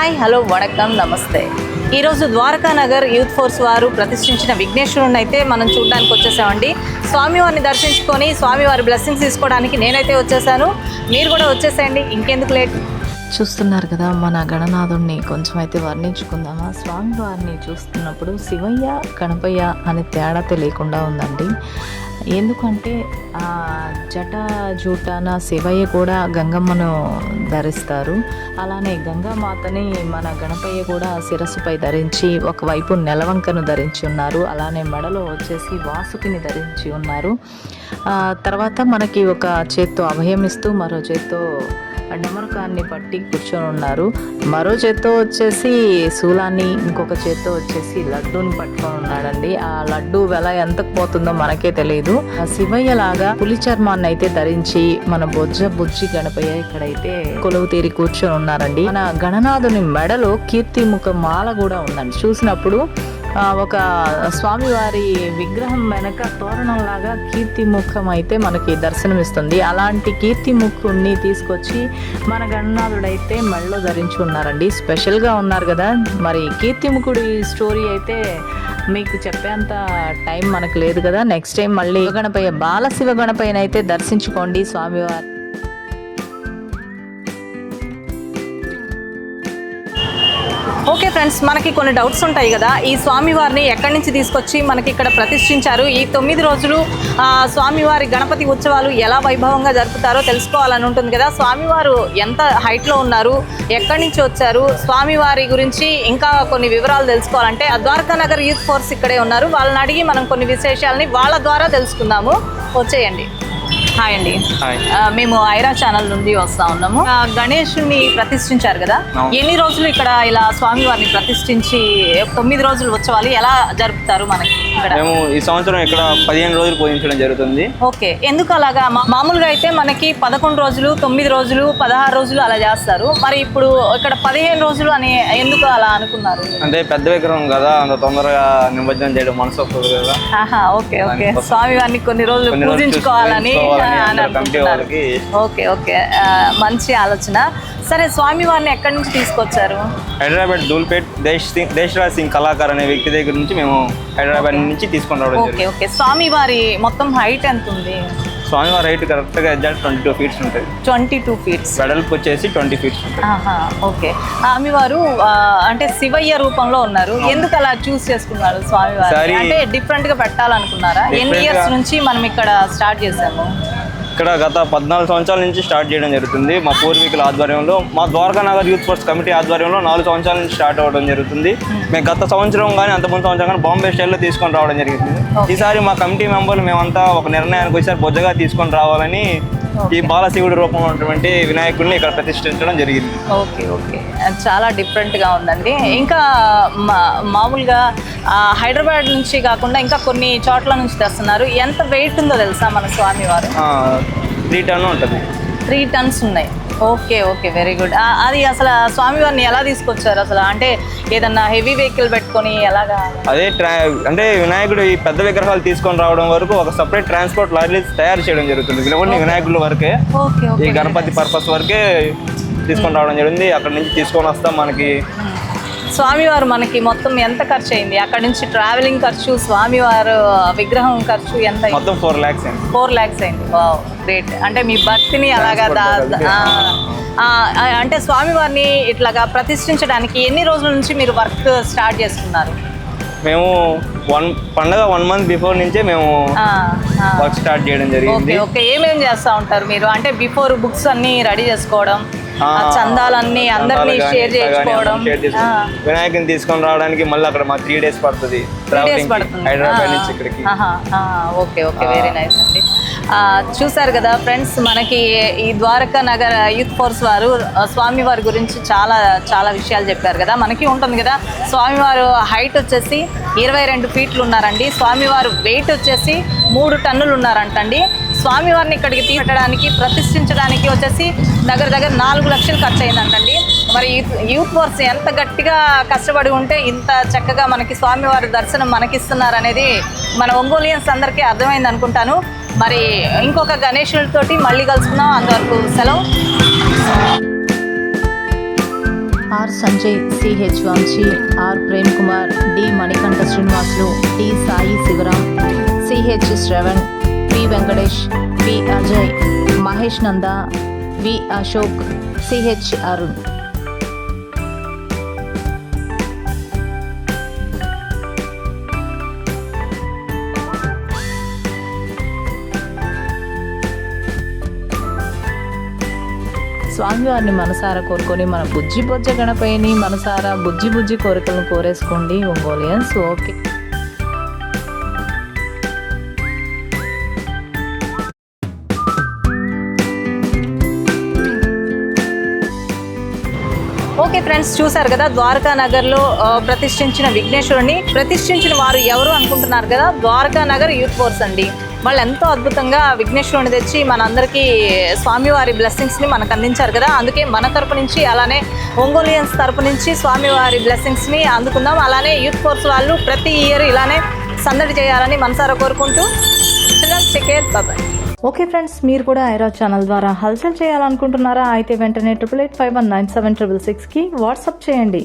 Hi hello vanakkam నమస్తే. ఈరోజు Dwaraka Nagar youth force వారు ప్రతిష్ఠించిన విఘ్నేశ్వరుని అయితే మనం చూడడానికి వచ్చేసామండి. స్వామివారిని దర్శించుకొని స్వామివారి బ్లెస్సింగ్స్ తీసుకోవడానికి నేనైతే వచ్చేసాను. మీరు కూడా వచ్చేసేయండి, ఇంకెందుకు లేట్. చూస్తున్నారు కదా మన గణనాథుడిని కొంచెం అయితే వర్ణించుకుందామా. స్వామివారిని చూస్తున్నప్పుడు శివయ్య గణపయ్య అనే తేడా తెలియకుండా ఉందండి. ఎందుకంటే జటాజూటాన శివయ్య కూడా గంగమ్మను ధరిస్తారు. అలానే గంగామాతని మన గణపయ్య కూడా శిరస్సుపై ధరించి ఒకవైపు నెలవంకను ధరించి ఉన్నారు. అలానే మెడలో వచ్చేసి వాసుకిని ధరించి ఉన్నారు. తర్వాత మనకి ఒక చేత్తో అభయం ఇస్తూ మరో చేత్తో డమరుకాన్ని పట్టి కూర్చొని ఉన్నారు. మరో చేత్తో వచ్చేసి శూలాన్ని, ఇంకొక చేత్తో వచ్చేసి లడ్డూని పట్టుకొని ఉన్నాడండి. ఆ లడ్డు వెల ఎంతకు పోతుందో మనకే తెలియదు. శివయ్య లాగా పులి చర్మాన్ని అయితే ధరించి మన బుజ్జి గణపయ్య ఇక్కడైతే కొలువు తీరి కూర్చొని ఉన్నారండి. మన గణనాథుని మెడలో కీర్తిముఖ మాల కూడా ఉందండి. చూసినప్పుడు ఒక స్వామివారి విగ్రహం వెనక తోరణంలాగా కీర్తిముఖం అయితే మనకి దర్శనమిస్తుంది. అలాంటి కీర్తిముఖుణ్ణి తీసుకొచ్చి మన గణనాథుడైతే మెడలో ధరించి ఉన్నారండి. స్పెషల్గా ఉన్నారు కదా. మరి కీర్తిముఖుడి స్టోరీ అయితే మీకు చెప్పేంత టైం మనకు లేదు కదా. నెక్స్ట్ టైం మళ్ళీ గణపయ్య బాలశివ గణపయ్యని అయితే దర్శించుకోండి స్వామివారి. ఓకే ఫ్రెండ్స్, మనకి కొన్ని డౌట్స్ ఉంటాయి కదా. ఈ స్వామివారిని ఎక్కడి నుంచి తీసుకొచ్చి మనకి ఇక్కడ ప్రతిష్ఠించారు, ఈ 9 రోజులు స్వామివారి గణపతి ఉత్సవాలు ఎలా వైభవంగా జరుపుతారో తెలుసుకోవాలని ఉంటుంది కదా. స్వామివారు ఎంత హైట్లో ఉన్నారు, ఎక్కడి నుంచి వచ్చారు, స్వామివారి గురించి ఇంకా కొన్ని వివరాలు తెలుసుకోవాలంటే ద్వారకా నగర్ యూత్ ఫోర్స్ ఇక్కడే ఉన్నారు. వాళ్ళని అడిగి మనం కొన్ని విశేషాలని వాళ్ళ ద్వారా తెలుసుకుందాము. వచ్చేయండి. హాయ్ అండి. మేము ఐరా ఛానల్ నుండి వస్తా ఉన్నాము. గణేశుని ప్రతిష్ఠించారు కదా, ఎన్ని రోజులు ఇక్కడ ఇలా స్వామివారిని ప్రతిష్ఠించి 9 రోజులు ఉత్సవాలు ఎలా జరుపుతారు మనకి ఇక్కడ? మేము ఈ సంవత్సరం ఇక్కడ 15 రోజులు పూజించడం జరుగుతుంది. ఓకే, ఎందుకు అలాగా? మామూలుగా అయితే మనకి 11 రోజులు, 9 రోజులు, 16 రోజులు అలా చేస్తారు. మరి ఇప్పుడు ఇక్కడ 15 రోజులు అని ఎందుకు అలా అనుకున్నారు? అంటే పెద్ద విగ్రహం కదా, అంత తొందరగా నిమజ్జనం చేయడం మనసు వస్తుంది కదా. ఓకే ఓకే, స్వామివారిని కొన్ని రోజులు పూజించుకోవాలని. ఓకే ఓకే, మంచి ఆలోచన. సరే, స్వామివారిని ఎక్కడి నుంచి తీసుకొచ్చారు? హైదరాబాద్ ధూల్పేట్ దేశరాజ్ సింగ్ కళాకార్ అనే వ్యక్తి దగ్గర నుంచి మేము హైదరాబాద్ నుంచి తీసుకొని రావడం జరిగింది. ఓకే ఓకే, స్వామివారి మొత్తం హైట్ ఎంత ఉంది? స్వామివారి హైట్ కరెక్ట్గా 22 ఫీట్స్ ఉంటుంది. 22 ఫీట్స్. వెడల్పు వచ్చేసి 20 ఫీట్స్ ఉంటుంది. ఓకే, స్వామివారు అంటే శివయ్య రూపంలో ఉన్నారు. ఎందుకు అలా చూస్ చేసుకున్నారు స్వామివారు? అంటే డిఫరెంట్ గా పెట్టాలనుకున్నారా? ఎన్ని ఇయర్స్ నుంచి మనం ఇక్కడ స్టార్ట్ చేసాము? ఇక్కడ గత 14 సంవత్సరాల నుంచి స్టార్ట్ చేయడం జరుగుతుంది. మా పూర్వీకుల ఆధ్వర్యంలో, మా Dwaraka Nagar youth force committee ఆధ్వర్యంలో 4 సంవత్సరాల నుంచి స్టార్ట్ అవ్వడం జరుగుతుంది. మేము గత సంవత్సరం కానీ అంతకుముందు సంవత్సరం కానీ బాంబే స్టైల్లో తీసుకొని రావడం జరిగింది. ఈసారి మా కమిటీ మెంబర్లు మేమంతా ఒక నిర్ణయానికి వచ్చారు, బొజ్జగా తీసుకొని రావాలని ఈ బాలశివుడి రూపంలో ఉన్నటువంటి వినాయకుడిని ఇక్కడ ప్రతిష్ఠించడం జరిగింది. ఓకే ఓకే, చాలా డిఫరెంట్గా ఉందండి. ఇంకా మామూలుగా హైదరాబాద్ నుంచి కాకుండా ఇంకా కొన్ని చోట్ల నుంచి తెస్తున్నారు. ఎంత వెయిట్ ఉందో తెలుసా మన స్వామివారు? 3 టన్ను ఉంటుంది. 3 టన్స్ ఉన్నాయి. Okay okay, very good. అది అసలు స్వామివారిని ఎలా తీసుకొచ్చారు అసలు? అంటే ఏదన్నా హెవీ వెహికల్ పెట్టుకొని ఎలాగా? అదే అంటే వినాయకుడు ఈ పెద్ద విగ్రహాలు తీసుకొని రావడం వరకు ఒక సపరేట్ ట్రాన్స్పోర్ట్ లారీస్ తయారు చేయడం జరుగుతుంది. వినాయకుల వరకే, ఈ గణపతి పర్పస్ వరకే తీసుకొని రావడం జరిగింది. అక్కడ నుంచి తీసుకొని వస్తాం. మనకి స్వామివారు మనకి మొత్తం ఎంత ఖర్చు అయింది? అక్కడ నుంచి ట్రావెలింగ్ ఖర్చు, స్వామివారు విగ్రహం ఖర్చు ఎంత? మొత్తం 4 lakhs అయింది. 4 lakhs అయింది. Wow, great. అంటే మీ భక్తిని అలాగా అంటే స్వామివారిని ఇట్లాగా ప్రతిష్ఠించడానికి ఎన్ని రోజుల నుంచి మీరు వర్క్ స్టార్ట్ చేస్తున్నారు? మేము పండగ 1 month బిఫోర్ నుంచే మేము వర్క్ స్టార్ట్ చేయడం జరిగింది. ఓకే, ఏమేమి చేస్తూ ఉంటారు మీరు? అంటే బిఫోర్ బుక్స్ అన్ని రెడీ చేసుకోవడం, చందాలన్నీ అందరినీ షేర్ చేసుకోవడం, వినాయకుని తీసుకొని రావడానికి మళ్ళీ అక్కడ మా 3 days పడుతుంది హైదరాబాద్ నుంచి ఇక్కడికి. ఓకే ఓకే, వెరీ నైస్ అండి. చూసారు కదా ఫ్రెండ్స్, మనకి ఈ ద్వారకా నగర్ యూత్ ఫోర్స్ వారు స్వామివారి గురించి చాలా చాలా విషయాలు చెప్పారు కదా. మనకి ఉంటుంది కదా, స్వామివారు హైట్ వచ్చేసి 22 ఫీట్లు ఉన్నారండి. స్వామివారు వెయిట్ వచ్చేసి 3 టన్నులు ఉన్నారంటండి. స్వామివారిని ఇక్కడికి తీసుకెళ్ళడానికి, ప్రతిష్ఠించడానికి వచ్చేసి దగ్గర 4 లక్షలు ఖర్చు అయిందంటండి. మరి యూత్ ఫోర్స్ ఎంత గట్టిగా కష్టపడి ఉంటే ఇంత చక్కగా మనకి స్వామివారి దర్శనం మనకిస్తున్నారు అనేది మన ఒంగోలియన్స్ అందరికీ అర్థమైంది అనుకుంటాను. మరి ఇంకొక గణేశుడితోటి మళ్ళీ కలుసుకుందాం. అంతవరకు సెలవు. R Sanjay, CH Vamsi, R Prem Kumar, D Manikanta Srinivasulu, D Sai Sivaram, CH Shravan, P Venkatesh, P Ajay, Mahesh Nanda, V Ashok, CH Arun. స్వామివారిని మనసారా కోరుకొని మన బుజ్జి బొజ్జ గణపయ్యని మనసారా బుజ్జి బుజ్జి కోరికలను కోరేసుకోండి ఒంగోలియన్స్. ఓకే, ఓకే ఫ్రెండ్స్, చూసారు కదా ద్వారకా నగర్లో ప్రతిష్ఠించిన విఘ్నేశ్వరుని. ప్రతిష్ఠించిన వారు ఎవరు అనుకుంటున్నారు కదా, ద్వారకా నగర్ యూత్ ఫోర్స్ అండి. వాళ్ళు ఎంతో అద్భుతంగా విఘ్నేశ్వరుని తెచ్చి మనందరికీ స్వామివారి బ్లెస్సింగ్స్ని మనకు అందించారు కదా. అందుకే మన తరపు నుంచి అలానే ఒంగోలియన్స్ తరపు నుంచి స్వామివారి బ్లెస్సింగ్స్ని అందుకుందాం. అలానే యూత్ ఫోర్స్ వాళ్ళు ప్రతి ఇయర్ ఇలానే సందడి చేయాలని మనసారా కోరుకుంటూ children's take care, bye. Okay friends, మీరు కూడా ఐరా ఛానల్ ద్వారా హల్చల్ చేయాలనుకుంటున్నారా? అయితే వెంటనే 8885197666కి వాట్సాప్ చేయండి.